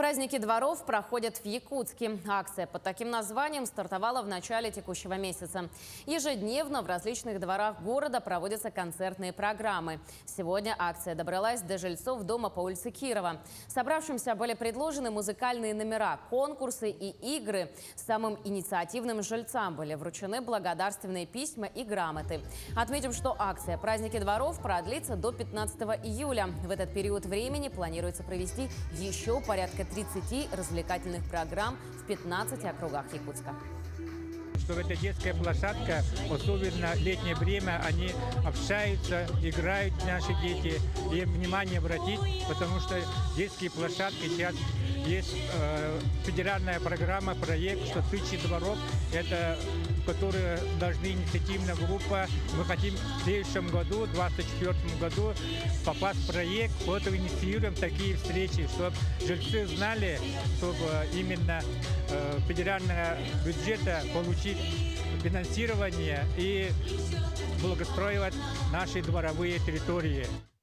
Праздники дворов проходят в Якутске. Акция под таким названием стартовала в начале текущего месяца. Ежедневно в различных дворах города проводятся концертные программы. Сегодня акция добралась до жильцов дома по улице Кирова. Собравшимся были предложены музыкальные номера, конкурсы и игры. Самым инициативным жильцам были вручены благодарственные письма и грамоты. Отметим, что акция «Праздники дворов» продлится до 15 июля. В этот период времени планируется провести еще порядка 30 развлекательных программ в 15 округах Якутска. Что эта детская площадка, особенно в летнее время, они общаются, играют наши дети. И внимание обратить, потому что детские площадки сейчас есть федеральная программа, проект, что 1000 дворов, это которые должны инициативная группа. Мы хотим в следующем году, в 2024 году, попасть в проект, поэтому инициируем такие встречи, чтобы жильцы знали, чтобы именно федерального бюджета получить финансирование и благоустроивать наши дворовые территории.